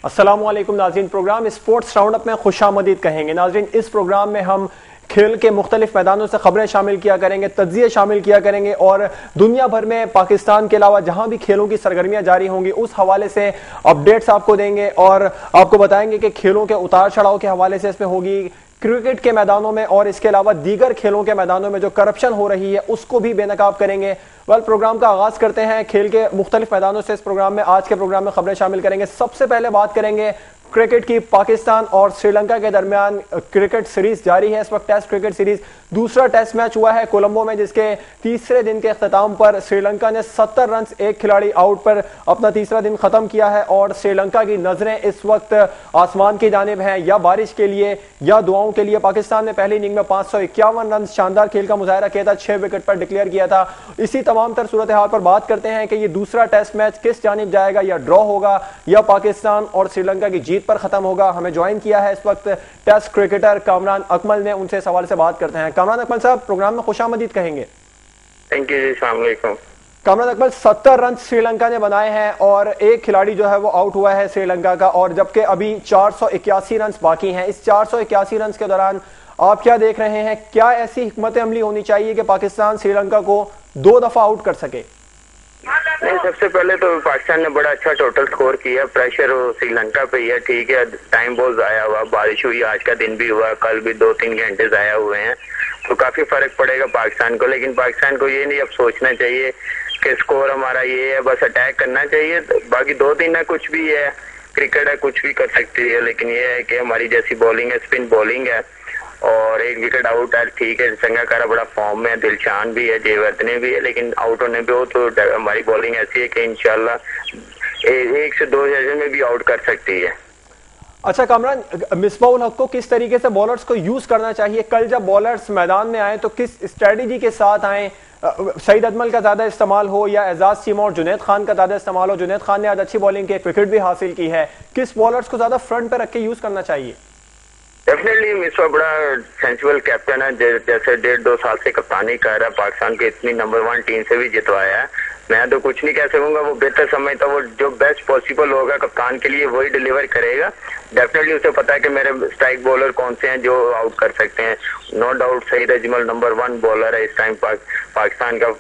अस्सलामुअलैकुम नाज़रीन, programme sports roundup में खुशामदीद कहेंगे। नाज़रीन, इस प्रोग्राम में हम खेल के मुख्तलिफ मैदानों से खबरें शामिल किया करेंगे, तज्जिए शामिल किया करेंगे और दुनिया भर में पाकिस्तान के अलावा जहां भी खेलों की सरगर्मियां जारी होंगी उस हवाले से अपडेट्स आपको देंगे और आपको बताएंगे कि खेलों के उतार चढ़ाव के हवाले से इसमें होगी, क्रिकेट के मैदानों में और इसके अलावा दीगर खेलों के मैदानों में जो करप्शन हो रही है उसको भी बेनकाब करेंगे। प्रोग्राम का आगाज करते हैं खेल के मुख्तलिफ मैदानों से। इस प्रोग्राम में आज के प्रोग्राम में खबरें शामिल करेंगे। सबसे पहले बात करेंगे क्रिकेट की। पाकिस्तान और श्रीलंका के दरमियान क्रिकेट सीरीज जारी है। इस वक्त टेस्ट क्रिकेट सीरीज दूसरा टेस्ट मैच हुआ है कोलंबो में, जिसके तीसरे दिन के अख्ताम पर श्रीलंका ने 70 रन एक खिलाड़ी आउट पर अपना तीसरा दिन खत्म किया है और श्रीलंका की नजरें इस वक्त आसमान की जानिब हैं, या बारिश के लिए या दुआओं के लिए। पाकिस्तान ने पहली इनिंग में 551 रन शानदार खेल का मुजाहरा किया था, 6 विकेट पर डिक्लेयर किया था। इसी तमाम तर सूरत हाल पर बात करते हैं कि ये दूसरा टेस्ट मैच किस जानिब जाएगा, या ड्रॉ होगा या पाकिस्तान और श्रीलंका की जीत पर खत्म होगा। हमें ज्वाइन किया है इस वक्त टेस्ट क्रिकेटर कामरान अकमल ने, उनसे सवाल से बात करते हैं। कामरान अकमल साहब, प्रोग्राम में खुशामदीद कहेंगे। थैंक यू जी, अस्सलाम वालेकुम। कामरान अकमल, 70 रन श्रीलंका ने बनाए हैं और एक खिलाड़ी जो है वो आउट हुआ है श्रीलंका का, और जबकि अभी 481 रन बाकी हैं। इस 481 रन के दौरान आप क्या देख रहे हैं? क्या ऐसी हिकमत अमली होनी चाहिए कि पाकिस्तान श्रीलंका को 2 दफा आउट कर सके? नहीं, सबसे पहले तो पाकिस्तान ने बड़ा अच्छा टोटल स्कोर किया। प्रेशर श्रीलंका पे ही है, ठीक है। टाइम बहुत जाया हुआ, बारिश हुई, आज का दिन भी हुआ, कल भी 2-3 घंटे जाया हुए हैं, तो काफी फर्क पड़ेगा पाकिस्तान को। लेकिन पाकिस्तान को ये नहीं अब सोचना चाहिए कि स्कोर हमारा ये है, बस अटैक करना चाहिए। बाकी 2-3 है, कुछ भी है, क्रिकेट है, कुछ भी कर सकती है। लेकिन ये है कि हमारी जैसी बॉलिंग है, स्पिन बॉलिंग है और 1 विकेट आउट है, ठीक है। संगाकारा बड़ा फॉर्म में है, दिलशान भी है, जयवर्धने भी है, लेकिन आउट होने पे हो तो हमारी बॉलिंग ऐसी है कि इंशाल्लाह 1 से 2 सेशन में भी आउट कर सकती है। अच्छा कामरान, मिसबाउल हक को किस तरीके से बॉलर्स को यूज करना चाहिए? कल जब बॉलर्स मैदान में आए तो किस स्ट्रेटेजी के साथ आए? सईद अजमल का ज्यादा इस्तेमाल हो या एजाज चीमा और जुनैद खान का ज्यादा इस्तेमाल हो? जुनैद खान ने आज अच्छी बॉलिंग की, विकेट भी हासिल की है। किस बॉलर्स को ज्यादा फ्रंट पे रख के यूज करना चाहिए? डेफिनेटली मिसबा बड़ा सेंसिबल कैप्टन है, जैसे 1.5-2 साल से कप्तानी कर रहा है, पाकिस्तान की इतनी नंबर 1 टीम से भी जितवाया है। मैं तो कुछ नहीं कह सकूंगा, वो बेहतर समझता, वो जो बेस्ट पॉसिबल होगा कप्तान के लिए वही डिलीवर करेगा। डेफिनेटली उसे पता है कि मेरे स्ट्राइक बॉलर कौन से हैं जो आउट कर सकते हैं। No doubt Saeed Ajmal number 1 bowler है इस टाइम, पाकिस्तान का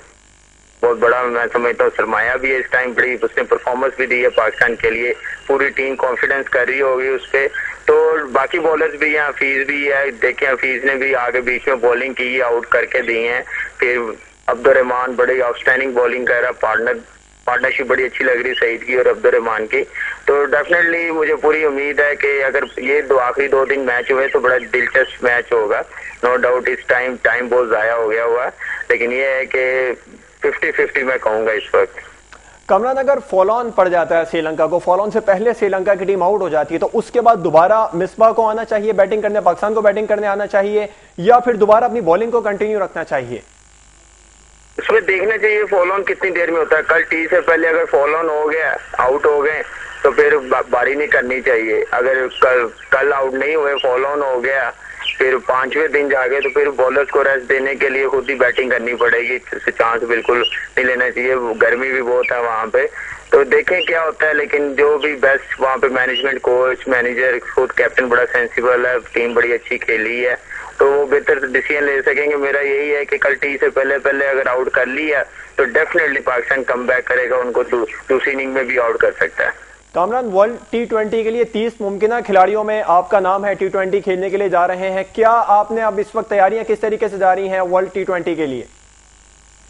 बहुत बड़ा मैं समझता हूँ सरमाया भी है इस टाइम। बड़ी उसने परफॉर्मेंस भी दी है पाकिस्तान के लिए, पूरी टीम कॉन्फिडेंस कर रही होगी उस पर। तो बाकी बॉलर्स भी हैं, हफीज भी है, देखें हफीज ने भी आगे बीच में बॉलिंग की, आउट करके दी है। फिर अब्दुर्रहमान बड़ी आउटस्टैंडिंग बॉलिंग कर रहा, पार्टनरशिप बड़ी अच्छी लग रही सईद की और अब्दुर्रहमान की। तो डेफिनेटली मुझे पूरी उम्मीद है कि अगर ये आखिरी 2 दिन मैच हुए तो बड़ा दिलचस्प मैच होगा। नो डाउट इस टाइम बहुत जाया हो गया हुआ, लेकिन ये है कि 50-50 मैं कहूंगा इस वक्त। कामरान, अगर फॉलो ऑन पड़ जाता है श्रीलंका को, फॉलो ऑन से पहले श्रीलंका की टीम आउट हो जाती है, तो उसके बाद दोबारा मिसबा को आना चाहिए बैटिंग करने, पाकिस्तान को बैटिंग करने आना चाहिए, या फिर दोबारा अपनी बॉलिंग को कंटिन्यू रखना चाहिए? उसमें देखना चाहिए फॉलो ऑन कितनी देर में होता है। कल टी से पहले अगर फॉलो ऑन हो गया, आउट हो गए, तो फिर बारी नहीं करनी चाहिए। अगर कल आउट नहीं हुए, फॉलो ऑन हो गया, फिर 5वें दिन जाके तो फिर बॉलर्स को रेस्ट देने के लिए खुद ही बैटिंग करनी पड़ेगी। चांस बिल्कुल नहीं लेना चाहिए, गर्मी भी बहुत है वहां पे, तो देखें क्या होता है। लेकिन जो भी बेस्ट वहां पे मैनेजमेंट, कोच, मैनेजर, खुद कैप्टन बड़ा सेंसिबल है, टीम बड़ी अच्छी खेली है, तो वो बेहतर डिसीजन ले सकेंगे। मेरा यही है कि कल टी से पहले अगर आउट कर लिया तो डेफिनेटली पाकिस्तान कम बैक करेगा, उनको दूसरी इनिंग में भी आउट कर सकता है। कामरान, वर्ल्ड T20 के लिए 30 मुमकिन खिलाड़ियों में आपका नाम है, T20 खेलने के लिए जा रहे हैं। क्या आपने अब इस वक्त तैयारियां किस तरीके से जारी हैं वर्ल्ड T20 के लिए?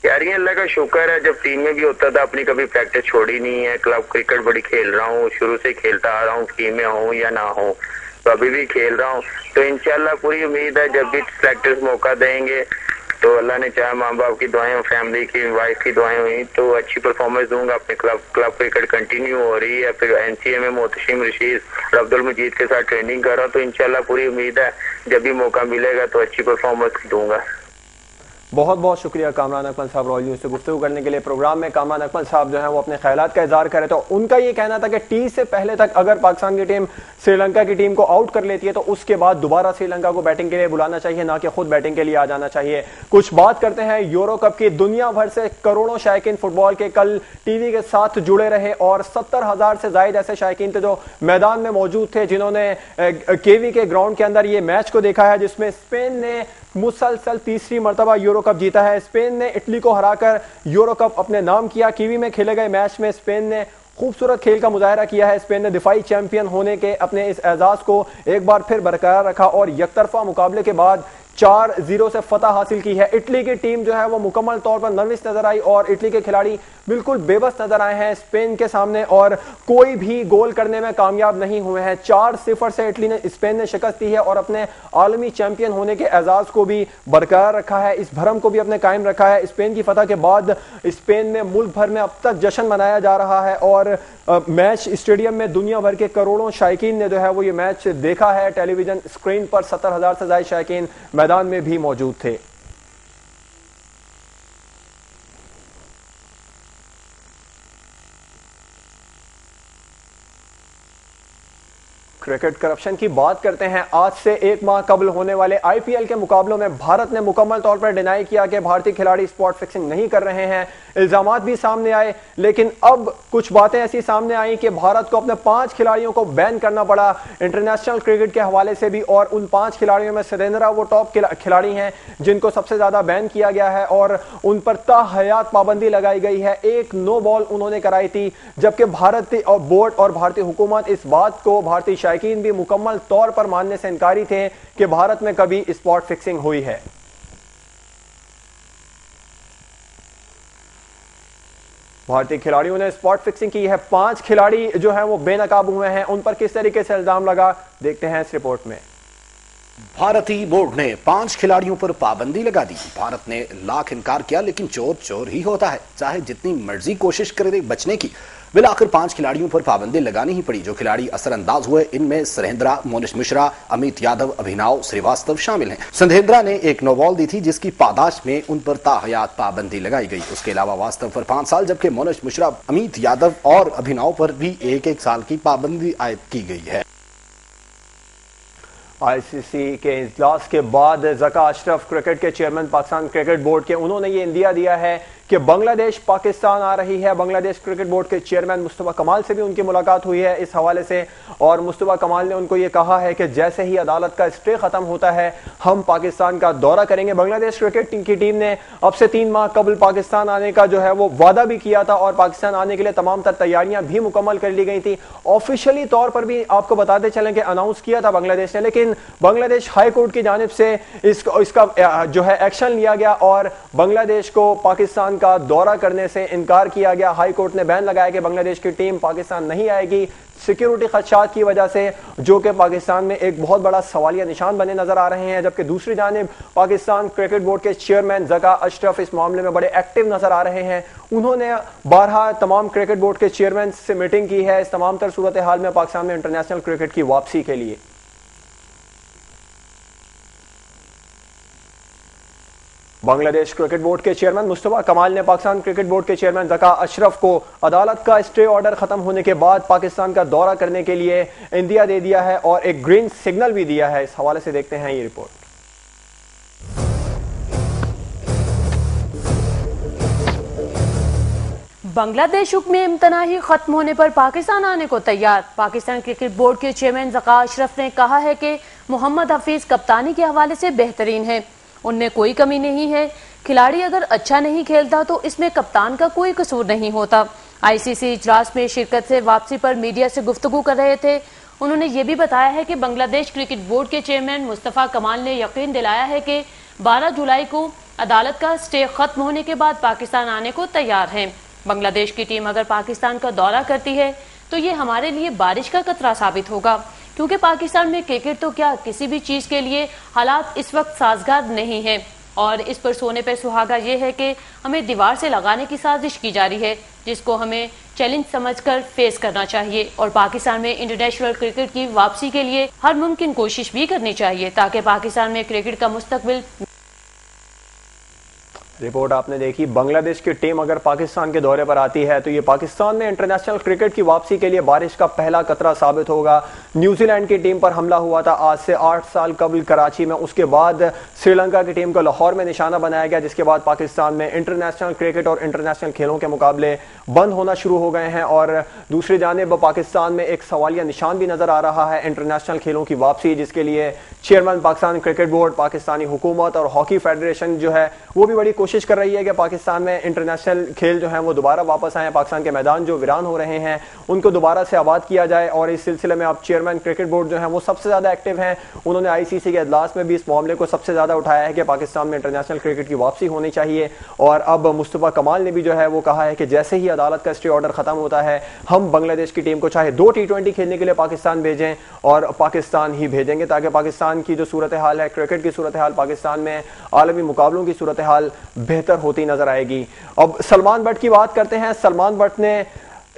तैयारियां अल्लाह का शुक्र है, जब टीम में भी होता था अपनी कभी प्रैक्टिस छोड़ी नहीं है। क्लब क्रिकेट बड़ी खेल रहा हूँ, शुरू से खेलता आ रहा हूँ, टीम में हूँ या ना हूँ, तो अभी भी खेल रहा हूँ। तो इंशाल्लाह पूरी उम्मीद है जब भी प्रैक्टिस मौका देंगे तो अल्लाह ने चाहा, माँ बाप की दुआएं, फैमिली की, वाइफ की दुआएं हुई तो अच्छी परफॉर्मेंस दूंगा। अपने क्लब क्रिकेट कंटिन्यू हो रही है, फिर NCA में मोहतशिम रशीद और अब्दुल मजीद के साथ ट्रेनिंग कर रहा हूँ, तो इंशाल्लाह पूरी उम्मीद है जब भी मौका मिलेगा तो अच्छी परफॉर्मेंस दूंगा। बहुत बहुत शुक्रिया कामरान अकमल साहब रॉयल न्यूज़ से गुफ्तगू करने के लिए। प्रोग्राम में कामरान अकमल साहब जो है वो अपने ख्यालात का इजहार कर रहे थे। उनका ये कहना था कि टी से पहले तक अगर पाकिस्तान की टीम श्रीलंका की टीम को आउट कर लेती है तो उसके बाद दोबारा श्रीलंका को बैटिंग के लिए बुलाना चाहिए, ना कि खुद बैटिंग के लिए आ जाना चाहिए। कुछ बात करते हैं यूरो कप की। दुनिया भर से करोड़ों शायकीन फुटबॉल के कल टीवी के साथ जुड़े रहे और 70,000 से ज्यादा ऐसे शायकीन थे जो मैदान में मौजूद थे, जिन्होंने केवी के ग्राउंड के अंदर ये मैच को देखा है, जिसमें स्पेन ने मुसलसल तीसरी मर्तबा यूरो कप जीता है। स्पेन ने इटली को हराकर यूरो कप अपने नाम किया। कीवी में खेले गए मैच में स्पेन ने खूबसूरत खेल का मुजाहरा किया है। स्पेन ने दिफाई चैंपियन होने के अपने इस एजाज को एक बार फिर बरकरार रखा और यकतरफा मुकाबले के बाद 4-0 से फतह हासिल की है। इटली की टीम जो है वो मुकम्मल तौर पर नर्वस नजर आई और इटली के खिलाड़ी बिल्कुल बेबस नजर आए हैं स्पेन के सामने और कोई भी गोल करने में कामयाब नहीं हुए हैं। 4-0 से इटली ने स्पेन ने शिकस्त दी है और अपने आलमी चैंपियन होने के एजाज को भी बरकरार रखा है, इस भरम को भी अपने कायम रखा है। स्पेन की फतह के बाद स्पेन में मुल्क भर में अब तक जश्न मनाया जा रहा है और मैच स्टेडियम में दुनिया भर के करोड़ों शायकीन ने जो है वो ये मैच देखा है। टेलीविजन स्क्रीन पर 70,000 से ज्यादा शायकीन मैदान में भी मौजूद थे। क्रिकेट करप्शन की बात करते हैं। आज से एक माह कबल होने वाले आईपीएल के मुकाबलों में भारत ने मुकम्मल तौर पर डिनाई किया कि भारतीय खिलाड़ी स्पॉट फिक्सिंग नहीं कर रहे हैं। इल्जामात भी सामने आए, लेकिन अब कुछ बातें ऐसी सामने आई कि भारत को अपने 5 खिलाड़ियों को बैन करना पड़ा इंटरनेशनल क्रिकेट के हवाले से भी। और उन 5 खिलाड़ियों में सुरेंद्र वो टॉप खिलाड़ी हैं जिनको सबसे ज्यादा बैन किया गया है और उन पर ताहयात पाबंदी लगाई गई है। एक नो बॉल उन्होंने कराई थी, जबकि भारतीय बोर्ड और भारतीय हुकूमत इस बात को भारतीय शायकीन भी मुकम्मल तौर पर मानने से इनकारी थे कि भारत में कभी स्पॉट फिक्सिंग हुई है। भारतीय खिलाड़ियों ने स्पॉट फिक्सिंग की है। 5 खिलाड़ी जो हैं वो बेनकाब हुए हैं। उन पर किस तरीके से इल्जाम लगा, देखते हैं इस रिपोर्ट में। भारतीय बोर्ड ने 5 खिलाड़ियों पर पाबंदी लगा दी। भारत ने लाख इनकार किया, लेकिन चोर चोर ही होता है, चाहे जितनी मर्जी कोशिश करे बचने की, मिलाकर 5 खिलाड़ियों पर पाबंदी लगानी ही पड़ी। जो खिलाड़ी असरअंदाज हुए इनमें सरेंद्रा, मोनिश मिश्रा, अमित यादव, अभिनव श्रीवास्तव शामिल हैं। सरेंद्रा ने एक नो बॉल दी थी जिसकी पादाश में उन पर ताहयात पाबंदी लगाई गई। उसके अलावा वास्तव पर 5 साल, जबकि मोनिश मिश्रा, अमित यादव और अभिनव पर भी 1-1 साल की पाबंदी आयद की गई है। आईसीसी के इजलास के बाद ज़का अशरफ क्रिकेट के चेयरमैन पाकिस्तान क्रिकेट बोर्ड के, उन्होंने ये इंदिया दिया है कि बांग्लादेश पाकिस्तान आ रही है। बांग्लादेश क्रिकेट बोर्ड के चेयरमैन मुस्तफा कमाल से भी उनकी मुलाकात हुई है इस हवाले से और मुस्तफा कमाल ने उनको ये कहा है कि जैसे ही अदालत का स्टे खत्म होता है हम पाकिस्तान का दौरा करेंगे। बांग्लादेश क्रिकेट की टीम ने अब से 3 माह कबल पाकिस्तान आने का जो है वो वादा भी किया था और पाकिस्तान आने के लिए तमाम तर तैयारियां भी मुकम्मल कर ली गई थी। ऑफिशियली तौर पर भी आपको बताते चलें कि अनाउंस किया था बांग्लादेश ने, लेकिन बांग्लादेश हाई कोर्ट की जानिब से इसका जो है एक्शन लिया गया और बांग्लादेश को पाकिस्तान का दौरा करने से इनकार किया गया। हाई कोर्ट ने बैन लगाया कि बांग्लादेश की टीम पाकिस्तान नहीं आएगी सिक्योरिटी खदशात की वजह से, जो कि पाकिस्तान में एक बहुत बड़ा सवालिया निशान बने नजर आ रहे हैं। जबकि दूसरी जानिब पाकिस्तान क्रिकेट बोर्ड के चेयरमैन ज़का अशरफ इस मामले में बड़े एक्टिव नजर आ रहे हैं। उन्होंने 12 तमाम क्रिकेट बोर्ड के चेयरमैन से मीटिंग की है इस तमाम तर सूरत हाल में पाकिस्तान में इंटरनेशनल क्रिकेट की वापसी के लिए। बांग्लादेश क्रिकेट बोर्ड के चेयरमैन मुस्तफा कमाल ने पाकिस्तान क्रिकेट बोर्ड के चेयरमैन ज़का अशरफ को अदालत का स्टे ऑर्डर खत्म होने के बाद पाकिस्तान का दौरा करने के लिए इंदिया दे दिया है और एक ग्रीन सिग्नल भी दिया है। इस हवाले से देखते हैं ये रिपोर्ट। बांग्लादेश हुक्म इम्तनाही खत्म होने पर पाकिस्तान आने को तैयार। पाकिस्तान क्रिकेट बोर्ड के चेयरमैन ज़का अशरफ ने कहा है कि मोहम्मद हफीज कप्तानी के हवाले से बेहतरीन है, उनमें कोई कमी नहीं है। खिलाड़ी अगर अच्छा नहीं खेलता तो इसमें कप्तान का कोई कसूर नहीं होता। आईसीसी इजलास में शिरकत से वापसी पर मीडिया से गुफ्तगू कर रहे थे। उन्होंने ये भी बताया है कि बांग्लादेश क्रिकेट बोर्ड के चेयरमैन मुस्तफा कमाल ने यकीन दिलाया है कि 12 जुलाई को अदालत का स्टे खत्म होने के बाद पाकिस्तान आने को तैयार है। बांग्लादेश की टीम अगर पाकिस्तान का दौरा करती है तो ये हमारे लिए बारिश का खतरा साबित होगा, क्योंकि पाकिस्तान में क्रिकेट तो क्या किसी भी चीज के लिए हालात इस वक्त साजगार नहीं है और इस पर सोने पर सुहागा ये है कि हमें दीवार से लगाने की साजिश की जा रही है, जिसको हमें चैलेंज समझकर फेस करना चाहिए और पाकिस्तान में इंटरनेशनल क्रिकेट की वापसी के लिए हर मुमकिन कोशिश भी करनी चाहिए ताकि पाकिस्तान में क्रिकेट का मुस्तकबिल रिपोर्ट आपने देखी। बांग्लादेश की टीम अगर पाकिस्तान के दौरे पर आती है तो ये पाकिस्तान में इंटरनेशनल क्रिकेट की वापसी के लिए बारिश का पहला कतरा साबित होगा। न्यूजीलैंड की टीम पर हमला हुआ था आज से 8 साल कबल कराची में, उसके बाद श्रीलंका की टीम को लाहौर में निशाना बनाया गया, जिसके बाद पाकिस्तान में इंटरनेशनल क्रिकेट और इंटरनेशनल खेलों के मुकाबले बंद होना शुरू हो गए हैं। और दूसरी जानिब पाकिस्तान में एक सवालिया निशान भी नजर आ रहा है इंटरनेशनल खेलों की वापसी, जिसके लिए chairman Pakistan cricket board, Pakistani हुकूमत और हॉकी फेडरेशन जो है वो भी बड़ी कोशिश कर रही है कि पाकिस्तान में इंटरनेशनल खेल जो है वो दोबारा वापस आए, पाकिस्तान के मैदान जो वीरान हो रहे हैं उनको दोबारा से आबाद किया जाए। और इस सिलसिले में अब चेयरमैन क्रिकेट बोर्ड जो है वो सबसे ज्यादा एक्टिव हैं। उन्होंने आईसीसी के इजलास में भी इस मामले को सबसे ज्यादा उठाया है कि पाकिस्तान में इंटरनेशनल क्रिकेट की वापसी होनी चाहिए। और अब मुस्तफा कमाल ने भी जो है वो कहा है कि जैसे ही अदालत का स्टे ऑर्डर खत्म होता है हम बांग्लादेश की टीम को चाहे 2 T20 खेलने के लिए पाकिस्तान भेजें और पाकिस्तान ही भेजेंगे, ताकि पाकिस्तान की जो सूरत हाल है, क्रिकेट की सूरत हाल पाकिस्तान में आलमी मुकाबलों की सूरत हाल बेहतर होती नजर आएगी। अब सलमान बट की बात करते हैं। सलमान बट ने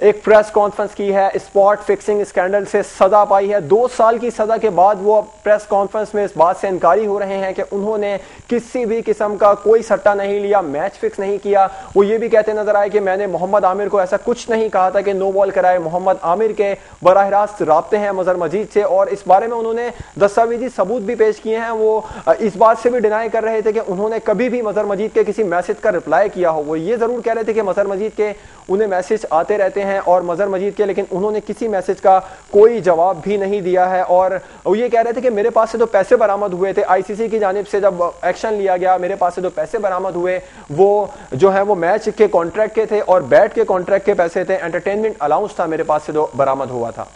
एक प्रेस कॉन्फ्रेंस की है, स्पॉट फिक्सिंग स्कैंडल से सजा पाई है। 2 साल की सजा के बाद वो प्रेस कॉन्फ्रेंस में इस बात से इनकारी हो रहे हैं कि उन्होंने किसी भी किस्म का कोई सट्टा नहीं लिया, मैच फिक्स नहीं किया। वो ये भी कहते नजर आए कि मैंने मोहम्मद आमिर को ऐसा कुछ नहीं कहा था कि नो बॉल कराए। मोहम्मद आमिर के बराह रास्त राब्ते हैं मजहर मजीद से और इस बारे में उन्होंने दस्तावेजी सबूत भी पेश किए हैं। वो इस बात से भी डिनाई कर रहे थे कि उन्होंने कभी भी मजहर मजीद के किसी मैसेज का रिप्लाई किया हो। वो ये जरूर कह रहे थे कि मजहर मजीद के उन्हें मैसेज आते रहते हैं और मजहर मजीद के, लेकिन उन्होंने किसी मैसेज का कोई जवाब भी नहीं दिया है। और वो ये कह रहे थे कि मेरे पास से तो पैसे बरामद हुए थे आईसीसी की जानिब से, जब एक्शन लिया गया मेरे पास से तो पैसे बरामद हुए, वो जो है वो मैच के कॉन्ट्रैक्ट के थे और बैट के कॉन्ट्रैक्ट के पैसे थे, एंटरटेनमेंट अलाउंस था, मेरे पास से तो बरामद हुआ था।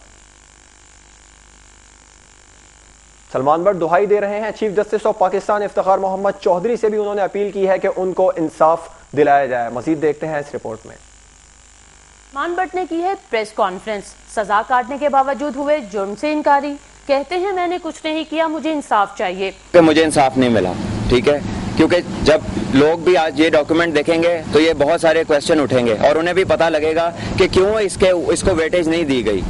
सलमान बट दुहाई दे रहे हैं। Chief justice of Pakistan Iftikhar Mohammad Chaudhry से भी उन्होंने अपील की है कि उनको इंसाफ दिलाया जाए। मजीद देखते हैं इस रिपोर्ट में। सलमान बट ने की है प्रेस कॉन्फ्रेंस। सजा काटने के बावजूद हुए जुर्म से इनकारी। कहते हैं मैंने कुछ नहीं किया, मुझे इंसाफ चाहिए। कि मुझे इंसाफ नहीं मिला, ठीक है, क्योंकि जब लोग भी आज ये डॉक्यूमेंट देखेंगे तो ये बहुत सारे क्वेश्चन उठेंगे और उन्हें भी पता लगेगा कि क्यों इसको वेटेज नहीं दी गई।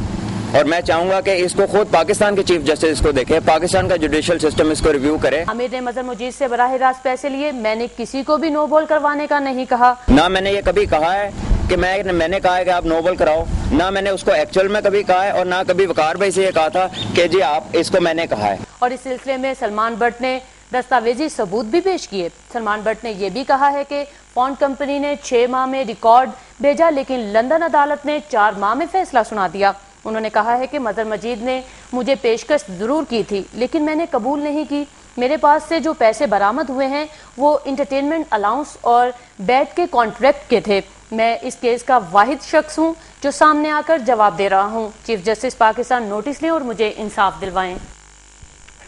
और मैं चाहूंगा कि इसको खुद पाकिस्तान के चीफ जस्टिस इसको देखे, पाकिस्तान का जुडिशियल सिस्टम इसको रिव्यू करे। आमिर ने मजहर मजीद से बराह रास्त पैसे लिए। मैंने किसी को भी नो बॉल करवाने का नहीं कहा। ना मैंने ये कभी कहा है कि मैंने कहा है कि आप नो बॉल कराओ, ना मैंने उसको एक्चुअल में कभी कहा है और ना कभी वकार भाई से ये कहा था कि जी आप इसको मैंने कहा है। और इस सिलसिले में सलमान बट ने दस्तावेजी सबूत भी पेश किए। सलमान बट ने यह भी कहा है कि फॉन्ट कंपनी ने 6 माह में रिकॉर्ड भेजा, लेकिन लंदन अदालत ने 4 माह में फैसला सुना दिया। उन्होंने कहा है कि मजहर मजीद ने मुझे पेशकश जरूर की थी, लेकिन मैंने कबूल नहीं की। मेरे पास से जो पैसे बरामद हुए हैं वो इंटरटेनमेंट अलाउंस और बैट के कॉन्ट्रैक्ट के थे। मैं इस केस का वाहिद शख्स हूं जो सामने आकर जवाब दे रहा हूं। चीफ जस्टिस पाकिस्तान नोटिस लें और मुझे इंसाफ दिलवाएं।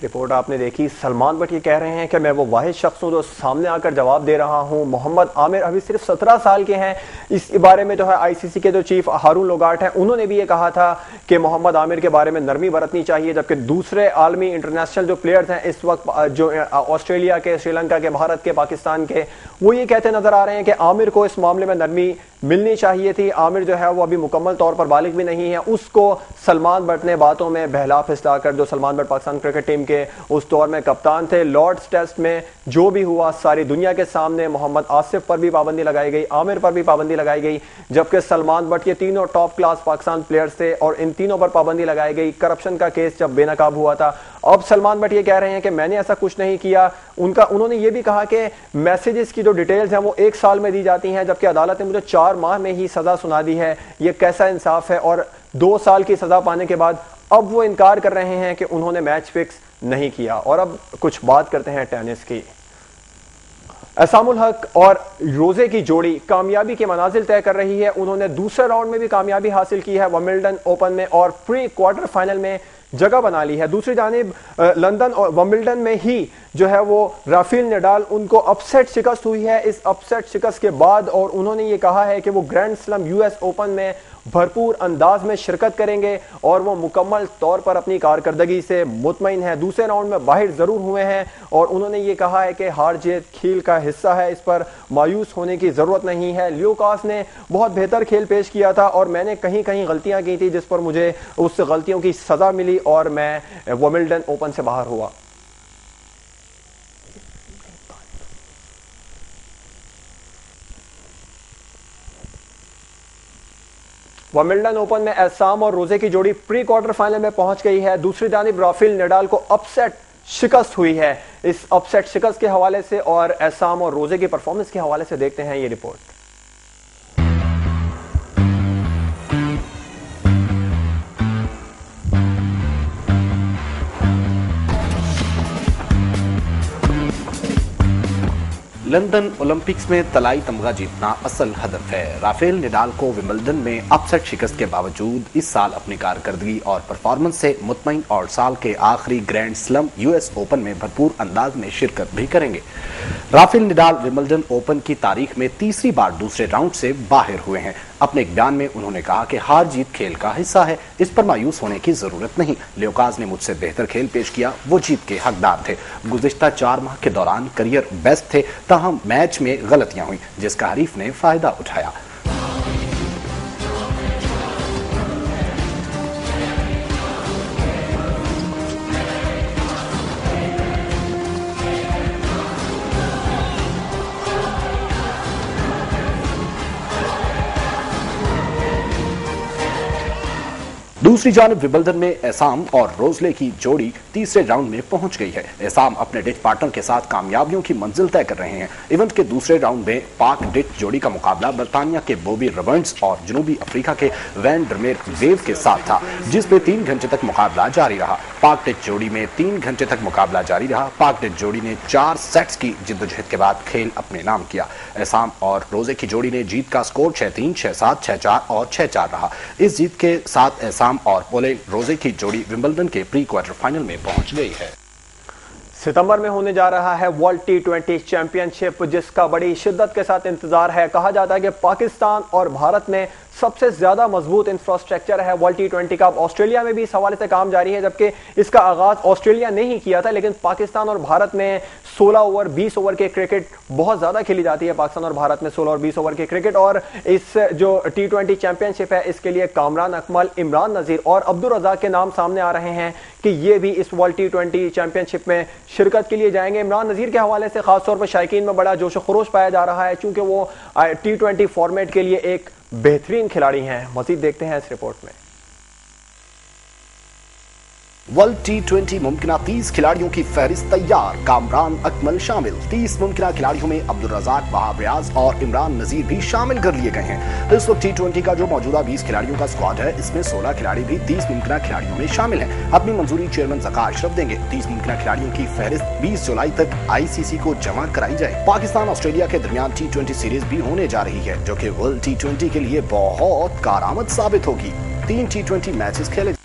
रिपोर्ट आपने देखी। सलमान बट ये कह रहे हैं कि मैं वो वाहिद शख्स हूं जो सामने आकर जवाब दे रहा हूं। मोहम्मद आमिर अभी सिर्फ 17 साल के हैं। इस बारे में जो है आईसीसी के जो चीफ हारून लोगाट हैं उन्होंने भी ये कहा था कि मोहम्मद आमिर के बारे में नरमी बरतनी चाहिए, जबकि दूसरे आलमी इंटरनेशनल जो प्लेयर्स हैं इस वक्त जो ऑस्ट्रेलिया के, श्रीलंका के, भारत के, पाकिस्तान के, वो ये कहते नजर आ रहे हैं कि आमिर को इस मामले में नरमी मिलनी चाहिए थी। आमिर जो है वो अभी मुकम्मल तौर पर बालिग भी नहीं है। उसको सलमान बट ने बातों में बहला फिसला कर, जो Salman but Pakistan cricket team के उस दौर में कप्तान थे, लॉर्ड्स टेस्ट में जो भी हुआ सारी दुनिया के सामने मोहम्मद आसिफ पर भी पाबंदी लगाई गई, आमिर पर भी पाबंदी लगाई गई, जबकि सलमान बट ये तीनों टॉप क्लास पाकिस्तान प्लेयर्स थे और इन तीनों पर पाबंदी लगाई गई। करप्शन का केस जब बेनकाब हुआ था। अब सलमान बट ये कह रहे हैं कि मैंने ऐसा कुछ नहीं किया। उन्होंने ये भी कहा कि मैसेजेस की जो डिटेल्स हैं वो 1 साल में दी जाती हैं, जबकि अदालत ने मुझे 4 माह में ही सजा सुना दी है। ये कैसा इंसाफ है। और 2 साल की सजा पाने के बाद अब वो इनकार कर रहे हैं कि उन्होंने मैच फिक्स नहीं किया। और अब कुछ बात करते हैं टेनिस की। एसामुल हक और रोजे की जोड़ी कामयाबी के मनाजिल तय कर रही है। उन्होंने दूसरे राउंड में भी कामयाबी हासिल की है विंबलडन ओपन में और प्री क्वार्टर फाइनल में जगह बना ली है। दूसरी जानिब लंदन और विंबलडन में ही जो है वो राफेल नडाल, उनको अपसेट शिकस्त हुई है। इस अपसेट शिकस्त के बाद और उन्होंने ये कहा है कि वो ग्रैंड स्लैम यूएस ओपन में भरपूर अंदाज में शिरकत करेंगे और वो मुकम्मल तौर पर अपनी कारकर्दगी से मुतमईन है। दूसरे राउंड में बाहर जरूर हुए हैं और उन्होंने ये कहा है कि हार जीत खेल का हिस्सा है, इस पर मायूस होने की जरूरत नहीं है। ल्यूकास ने बहुत बेहतर खेल पेश किया था और मैंने कहीं कहीं गलतियां की थी जिस पर मुझे उस गलतियों की सजा मिली और मैं विंबलडन ओपन से बाहर हुआ। विंबलडन ओपन में एसाम और रोजे की जोड़ी प्री क्वार्टर फाइनल में पहुंच गई है। दूसरी जानिब राफेल नडाल को अपसेट शिकस्त हुई है। इस अपसेट शिकस्त के हवाले से और एसाम और रोजे की परफॉर्मेंस के हवाले से देखते हैं ये रिपोर्ट। लंदन ओलंपिक्स में तलाई तमगा जीतना असल हदफ है। राफेल नडाल को विंबलडन में अपसेट शिकस्त के बावजूद इस साल अपनी कारकर्दगी और परफॉर्मेंस से मुतमईन और साल के आखिरी ग्रैंड स्लम यूएस ओपन में भरपूर अंदाज में शिरकत भी करेंगे। राफेल नडाल विंबलडन ओपन की तारीख में तीसरी बार दूसरे राउंड से बाहर हुए हैं। अपने एक बयान में उन्होंने कहा कि हार जीत खेल का हिस्सा है, इस पर मायूस होने की जरूरत नहीं। ल्योकाज ने मुझसे बेहतर खेल पेश किया, वो जीत के हकदार थे। गुज़िश्ता 4 माह के दौरान करियर बेस्ट थे, ताहम मैच में गलतियां हुई जिसका हरीफ ने फायदा उठाया। दूसरी जानब विंबलडन में एसाम और रोजले की जोड़ी तीसरे राउंड में पहुंच गई है। एसाम अपने डिच पार्टनर के साथ कामयाबियों की मंजिल तय कर रहे हैं। इवेंट के दूसरे राउंड में पाक डिच जोड़ी का मुकाबला बर्तानिया के बॉबी रबर्न्स और जनूबी अफ्रीका के वैन डरमेर वेव के साथ था, जिसमें 3 घंटे तक मुकाबला जारी रहा। पाक डिच जोड़ी में 3 घंटे तक मुकाबला जारी रहा। पाक डिच जोड़ी ने 4 सेट्स की जिद्दोजहद के बाद खेल अपने नाम किया। एसाम और रोजे की जोड़ी ने जीत का स्कोर 6-3, 6-7, 6-4 और 6-4 रहा। इस जीत के साथ एसाम और पोले रोजे की जोड़ी विंबलडन के प्री क्वार्टर फाइनल में पहुंच गई है। सितंबर में होने जा रहा है वर्ल्ड T20 चैंपियनशिप, जिसका बड़ी शिद्दत के साथ इंतजार है। कहा जाता है कि पाकिस्तान और भारत में सबसे ज्यादा मजबूत इंफ्रास्ट्रक्चर है वर्ल्ड T20 का। ऑस्ट्रेलिया में भी इस हवाले से काम जारी है, जबकि इसका आगाज ऑस्ट्रेलिया ने ही किया था, लेकिन पाकिस्तान और भारत में 16 ओवर 20 ओवर के क्रिकेट बहुत ज्यादा खेली जाती है। पाकिस्तान और भारत में 16 और 20 ओवर के क्रिकेट, और इस जो T20 चैंपियनशिप है इसके लिए कामरान अकमल, इमरान नजीर और अब्दुल रज़ाक के नाम सामने आ रहे हैं कि ये भी इस वर्ल्ड T20 चैंपियनशिप में शिरकत के लिए जाएंगे। इमरान नजीर के हवाले से खासतौर पर शायकीन में बड़ा जोश खरोश पाया जा रहा है, चूंकि वो T20 फॉर्मेट के लिए एक बेहतरीन खिलाड़ी हैं। मजीद देखते हैं इस रिपोर्ट में। वर्ल्ड T20 मुमकिना 30 खिलाड़ियों की फहरिस्त तैयार, कामरान अकमल शामिल। 30 मुमकिना खिलाड़ियों में अब्दुल रज़ाक, वहाब रियाज और इमरान नजीर भी शामिल कर लिए गए हैं। इस वक्त T20 का जो मौजूदा 20 खिलाड़ियों का स्क्वाड है, इसमें 16 खिलाड़ी भी 30 मुमकिना खिलाड़ियों में शामिल हैं। अपनी मंजूरी चेयरमैन ज़का अशरफ देंगे। 30 मुमकिना खिलाड़ियों की फहरिस्त 20 जुलाई तक ICC को जमा कराई जाए। पाकिस्तान ऑस्ट्रेलिया के दरमियान T20 सीरीज भी होने जा रही है, जो कि वर्ल्ड T20 के लिए बहुत कारआमद साबित होगी। 3 T20 मैचेस खेले।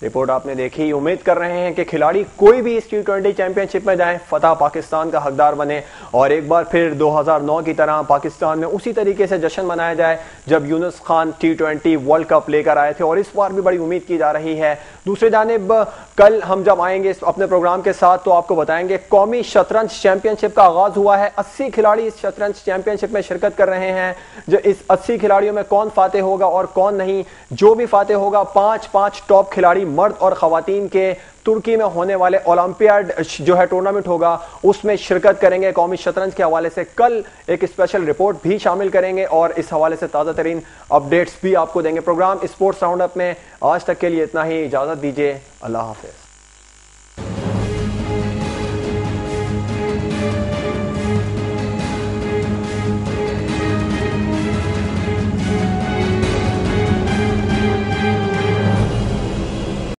रिपोर्ट आपने देखी। उम्मीद कर रहे हैं कि खिलाड़ी कोई भी इस T20 चैंपियनशिप में जाए, फतह पाकिस्तान का हकदार बने और एक बार फिर 2009 की तरह पाकिस्तान में उसी तरीके से जश्न मनाया जाए जब Yunus Khan T20 world cup लेकर आए थे, और इस बार भी बड़ी उम्मीद की जा रही है। दूसरी जानिब कल हम जब आएंगे अपने प्रोग्राम के साथ तो आपको बताएंगे कौमी शतरंज चैंपियनशिप का आगाज हुआ है। 80 खिलाड़ी इस शतरंज चैंपियनशिप में शिरकत कर रहे हैं। जो इस 80 खिलाड़ियों में कौन फातेह होगा और कौन नहीं, जो भी फातेह होगा 5-5 टॉप खिलाड़ी मर्द और खवातीन के तुर्की में होने वाले ओलंपियाड जो है टूर्नामेंट होगा उसमें शिरकत करेंगे। कौमी शतरंज के हवाले से कल एक स्पेशल रिपोर्ट भी शामिल करेंगे और इस हवाले से ताज़ा तरीन अपडेट्स भी आपको देंगे। प्रोग्राम स्पोर्ट्स राउंड अप में आज तक के लिए इतना ही। इजाज़त दीजिए। अल्लाह हाफिज़।